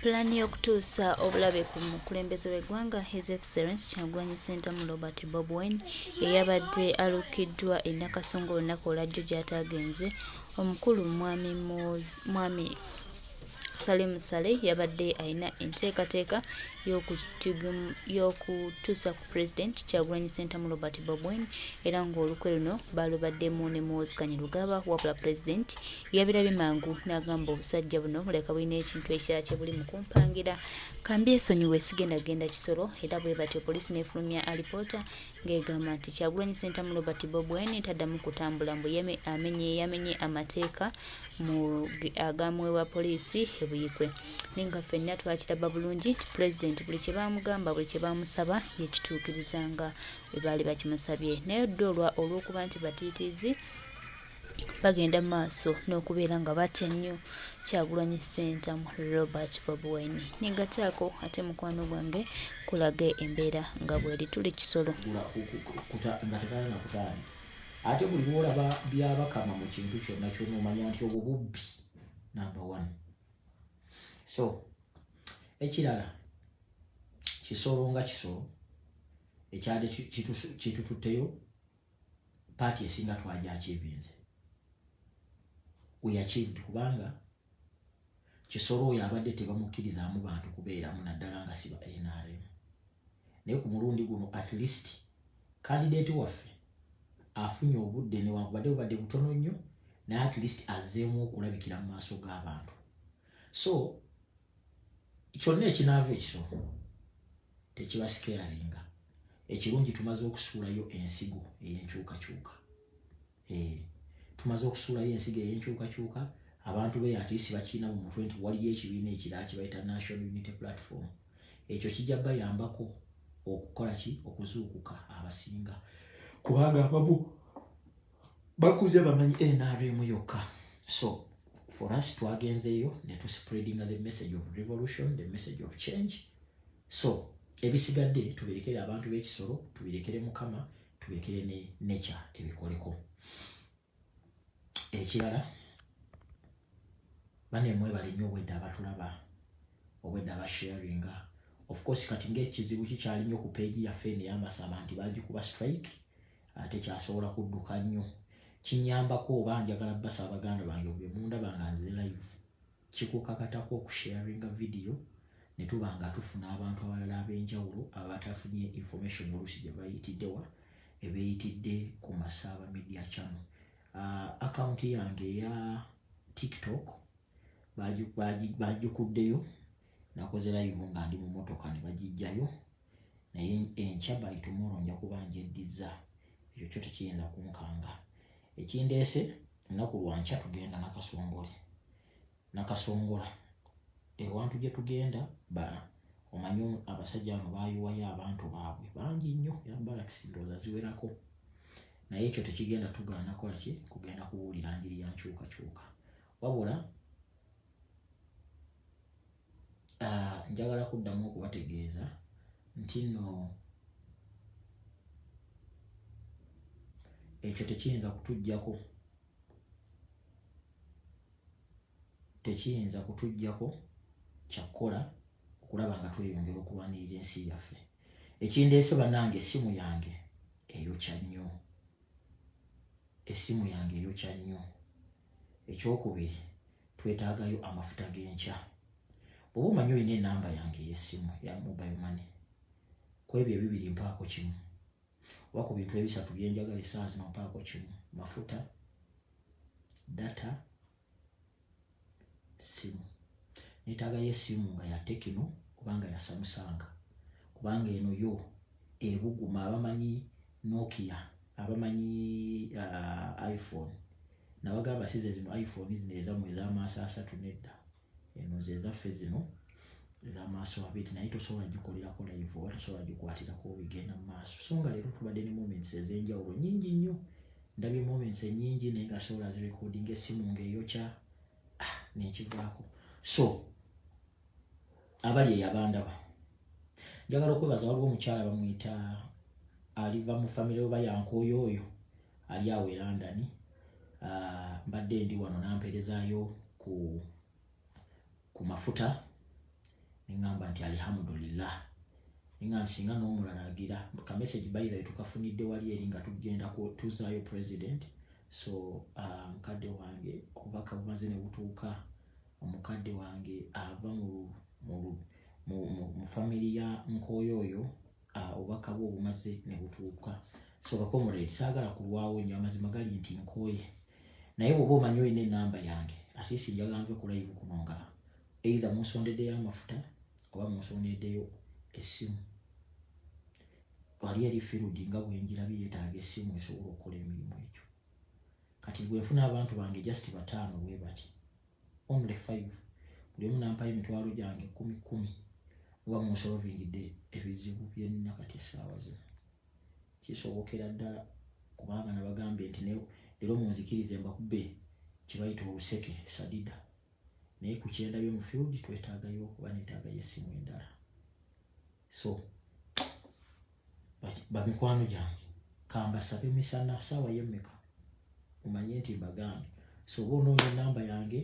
Pulaani y'okutuusa obulabe ku mukulembeze w'eggwanga His Excellency Kyagulanyi Ssentamu Robert Bobi Wine eyabadde alukiddwa e Nakasongo olunaku olwajjo gy'ataagenze. Omukulu Mwami Salim Saleh yabadde alina enteekateeka y'okutuusa ku Pulezidenti Kyagulanyi Ssentamu Robert Bobi Wine era ng'olukwe luno baalubaddemu ne Muhoozi Kainerugaba wabula Pulezidenti yabirabye mangu n'agamba obusajja buno buleka bulina ekintu ekirala kye buli mu kumpangira. Kambyesonyiwe sigendagenda Kisoro era bwe batyo poliisi n'efulumya alipoota ng'egamba nti Kyagulanyi Ssentamu Robert Bobi Wine taddamu kutambula mbu yamenye amateeka agamuweebwa poliisi ebuyikwe. Ninga ffenna twakiraba bulungi nti Pulezidenti buli kye baamugamba buli kye baamusaba yekituukirizanga bwe baali bakimusabye. Naye dda olw'okuba nti batiitiizi bagenda mu maaso n'okubeera nga batya nnyo Kyagulanyi Ssentamu Robert Bobi Wine. Ningattaako ate mukwano gwange kulage embeera nga bw'eri tuli Kisoro. Ate buli lw'olaba byabakama mu kintu kyonna ky'onomanya nti obwo bubbi number one. So ekirala Kisoro nga Kisoro ekyali kitututteyo paati esinga twaja achievinze. We achieved kubanga Kisoro oyo abadde tebamukkirizamu bantu kubeeramu naddala nga siba NRM. Naye ku mulundi guno at least candidate waffe afunye obudde newankubadde bubadde butono nnyo naye at least azzeemu okulabikira mu maaso g'abantu. So kyonna ekinaava Ekisoro tekibasikeyalinga. Ekirungi tumaze okusuulayo ensigo ey'enkyukakyuka. Tumaze okusuulayo ensigo ey'enkyukakyuka. Abantu be atiisi bakiina mu mutwe nti waliyo ekibiina ekirala kye bayita National Unity Platform. Ekyo kijja bayambako okukola ki? Okuzuukuka abasinga. Kubanga abamu bakuze bamanyi NRM yokka. So for us twagenzeeyo ne tuspreadinga the message of revolution, the message of change. So ebisigadde tubirekere abantu b'Ekisoro, tubirekere Mukama, tubirekere ne nature ebikoleko. Ekirala bane mwebale nnyo obwedda abatulaba, obwedda abasharinga. Of course kati ng'ekizibu kikyali nnyo ku page yaffe ey'amasaba nti bagikuba strike ate kyasobola kudduka nnyo. Kinyambako oba njagala basa abaganda bange bwe mundaba nga nze live kikukakatako okusharinga video ne tuba nga tufuna abantu abalala ab'enjawulo abatafunye information oluusi gye bayitiddewa ebeeyitidde ku Masaba Media Channel. Account yange eya TikTok bagikuddeyo nakoze live nga ndi mu motoka ne bagijjayo naye enkya by tomorrow nja kuba njeddiza. Ekyo kyo tekiyinza kunkanga. Ekindeese nnaku lwankya tugenda Nakasongola. Ewantu gye tugenda omanyi abasajja bano baayuwayo abantu baabwe bangi nnyo era balakisi ndowooza ziwerako. Naye ekyo tekigenda tugaana kola ki? Kugenda kuwulira njiri ya nkyukakyuka. Wabula njagala kuddamu okubategeeza nti nno ekyo tekiyinza kutuggyako kyakkola okulaba nga tweyongera okulwanirira ensi yaffe. Ekindeese bannange essimu yange eyokya nnyo. Ekyokubiri twetaagayo amafuta g'enkya. Bw'oba omanyi olina enamba yange ey'essimu ya mobile money ku ebyo ebibiri mpaako kimu oba ku bintu ebisatu byenjagala essaawa zino mpaako kimu: mafuta, data, simu. Neetaagayo essimu nga ya Tecno kubanga ya Samsung kubanga eno yo ebuguma. Abamanyi Nokia, abamanyi iPhone nabagamba size zino iPhone zino ezammwe ez'amaaso asatu nedda, eno ze zaffe zino ez'amaaso abiri naye tosobola gikolerako live oba tosobola gikwatirako bigenda mu maaso. So nga leero tubadde ne moments ez'enjawulo nnyingi nnyo. Ndabye moments ennyingi naye nga sobola zirecording essimu ng'eyokya n'ekivaako. So abali eyabandaba njagala okwebaza. Waliwo omukyala bamuyita aliva mu famire oba yankooyo oyo ali awo e London. Mbadde ndi wano nampeerezaayo ku mafuta ningamba nti alhamdulillah ninga singa n'omulala agira ka message by the tukafunidde wali eri nga tugenda tuzaayo president. So mukadde wange obubaka bumaze ne butuuka. Omukadde wange ava mu family ya Nkoyoyo, obubaka bwo bumaze ne butuuka. So bakomrade saagala kulwawo nnyo, amazima gali nti nkooye naye bw'oba omanyi olina enamba yange asisi njagala nve ku live kuno nga either munsondeddeyo amafuta oba munsondeddeyo essimu. Wali eri field nga bwenjirabye yeetaaga essimu esobola okukola emirimu egyo. Kati bwe nfuna abantu bange just 5 bwe bati only 5 buli omu nampayo emitwalo gyange 10 oba munsolvingidde ebizibu byenna kati essaawa zino. Kisobokera ddala kubanga nabagambye nti leero munzikirize mbakubbe kibayita oluseke sadida, naye ku kyenda by'omu field twetaagayo oba neetaagayo essimu endala. So bamikwano gyange kambasabe misana ssaawa y'emmeka mumanye nti mbagambye. So oba onoonya enamba yange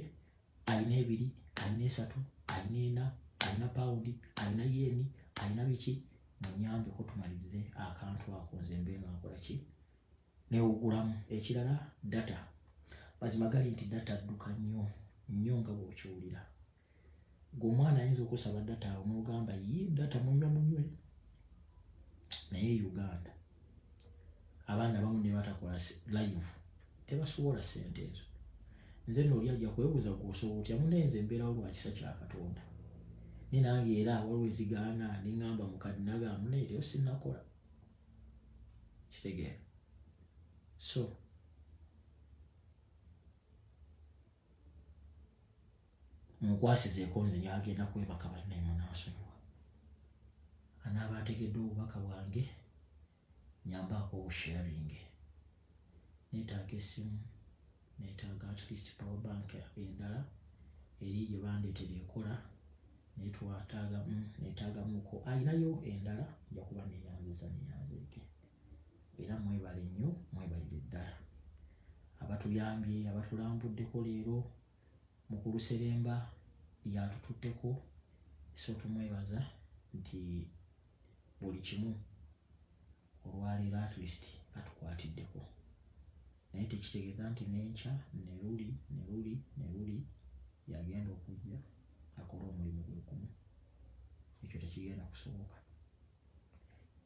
alina 2, alina 3, alina 4, alina paundi, alina yeni, alina biki, munyambeko tumalirize akantu ako nze mbeeno akola ki neewugulamu. Ekirala data, mazima gali nti data adduka nnyo nga bw'okiwulira. G'omwana ayinza okusaba data awo n'ogamba data munywe naye Uganda abaana abamu ne batakola live tebasobola ssente ezo. Nze n'oli ajja kwebuuza gw'osobola otya munenze mbeerawo lwa kisa kya Katonda. Ni nange era waliwo ezigaana ningamba mukadde nagamba muneereyo sinnakola kitegeera. So munkwasizeeko nze nyagenda kwebaka banne munaasonyiwa. Anaaba ategedde obubaka bwange nyambaako sharing. Neetaaga essimu, neetaaga at least power bank endala eri gye bandeetera ekola, neetaagamuko ayinayo endala nja kuba neyanzeeke. Era mwebale nnyo, mwebalire ddala abatuyambye, abatulambuddeko leero mu Kuluseremba yatututteko. So tumwebaza nti buli kimu olwaleero at least atukwatiddeko, naye tekitegeeza nti n'enkya ne luli yagenda okujja akola omulimu gwe gumu. Ekyo tekigenda kusoboka.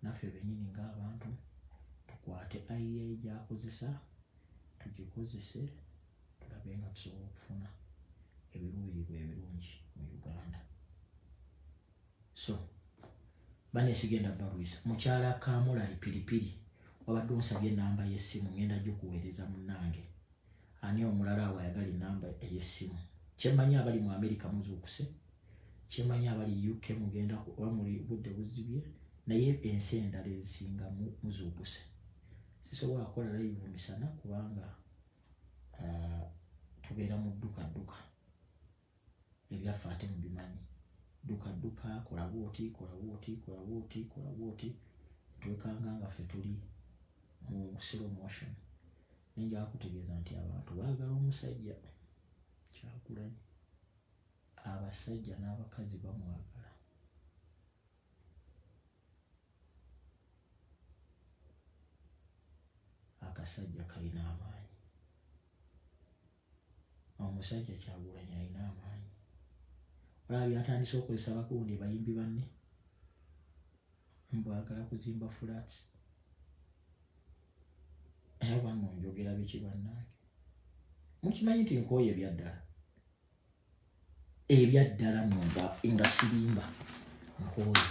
Naffe bennyini ng'abantu tukwate IA gy'akozesa tugikozese tulabe nga tusobola okufuna ebiruubirirwa ebirungi mu Uganda. So baneesigenda Baluisa mukyala Kamulali Pilipiri wabadde onsabye enamba y'essimu ngenda gikuweereza munnange. Ani omulala awo ayagala enamba ey'essimu? Kyemmanyi abali mu America muzuukuse, kyemmanyi abali UK mugenda kuba muli budde buzibye, naye ensi endala ezisinga muzuukuse. Sisobola kukola live misana kubanga tubeera mu dduka ebyaffe ate mubimanyi. Dduka kola bwoti twekanga nga ffe tuli mu slow motion. Ninja kutegeeza nti abantu baagala omusajja Kyagulanyi, abasajja n'abakazi bamwagala. Akasajja kalina amaanyi, omusajja Kyagulanyi alina amaanyi. Olaba byatandise okozesa bakundi bayimbi banne mbwagala kuzimba flats. Naye bano njogera biki bannange? Mukimanyi nti nkooye ebyaddala nga sirimba nkooye.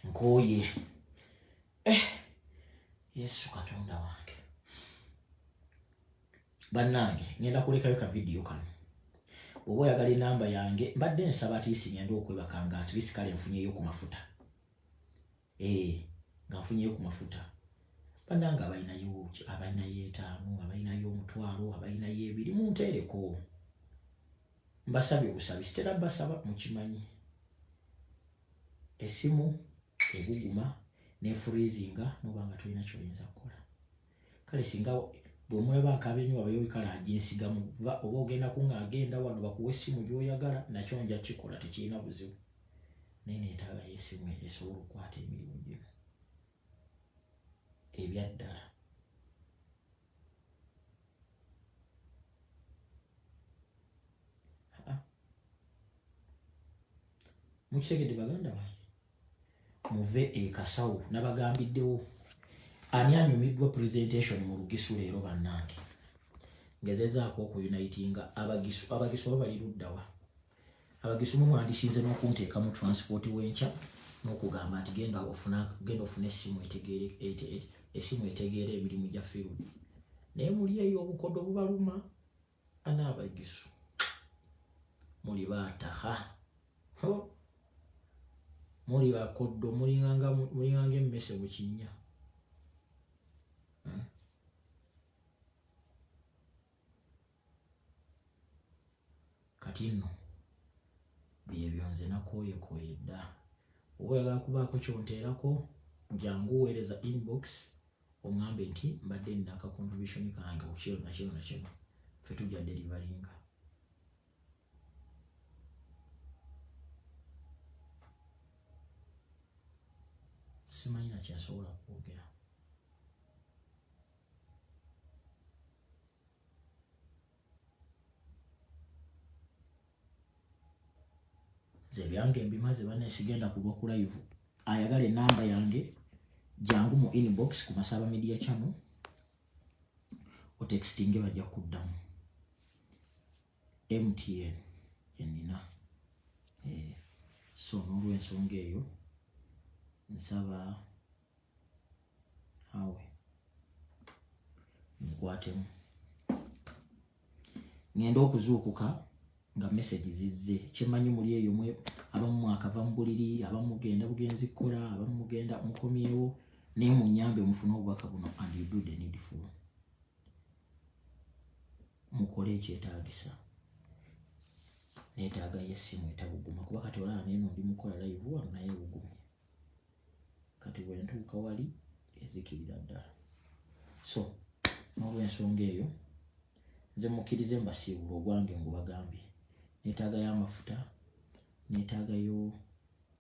Nkooye Yesu Katonda wange. Bannange ngenda kulekayo ka video kano. Oba oyagala enamba yange mbadde nsaba atiisi ngenda okwebaka nga at least kale nfunyeyo ku mafuta. Nga nfunyeyo ku mafuta. Bannange abalinayo 5, abalinayo 1,000, abalinayo 2 munteereko. Mbasabye obusabi sitera basaba mukimanyi. Essimu eguguma ne freezinga noba nga tulina ky'oyinza kukola. Kale singa bwe mulaba akaaba ennyo abayo kale agyesigamu oba ogenda agenda wano bakuwa essimu gy'oyagala nakyo nja kikola tekirina buzibu naye neetaaga y'essimu esobola okukwata emirimu gino ebyaddala. Mukitegedde baganda bange muve ekasawo nabagambiddewo ani anyumiddwa presentation mu Lugisu leero bannange ngezezaako okuyunitinga abagisu oba bali luddawa abagisu mu mwandisinze n'okunteeka mu transport w'enkya n'okugamba nti genda ofune essimu etegeera emirimu gya field naye muli eyo obukodo bubaluma anaabagisu muli baataha muli bakoddo mulinganga emmese mu kinnya. Kati nno byebyo nze nakooyekooye dda oba oyagala kubaako kyonteerako jangu weereza inbox oŋŋambe nti mbadde nina aka contribution kange ku kiro nakino ffe tujja derivalinga. Simanyi na kyasobola kwogera. Nze byange mbimaze banne sigenda kulwa ku live. Ayagala enamba yange jangu mu inbox ku Masaba Media Channel otextinge bajja kuddamu. MTN yenina so n'olw'ensonga eyo nsaba awe nkwatemu ngenda okuzuukuka nga message zizze kimanyi muli eyo abamu mwakava mu buliri abamu mugenda bugenzi kukola abamu mugenda mukomyewo naye munyambe mufune obubaka buno and you do the needful mukole ekyetaagisa neetaaga y'essimu etabuguma kuba kati olaba neeno ndi mukola live wano naye ebugumye kati bwe ntuuka wali ezikirira ddala so n'olw'ensonga eyo nze mukkirize mbasiibula ogwange ngubagambye neetaagayo amafuta neetaagayo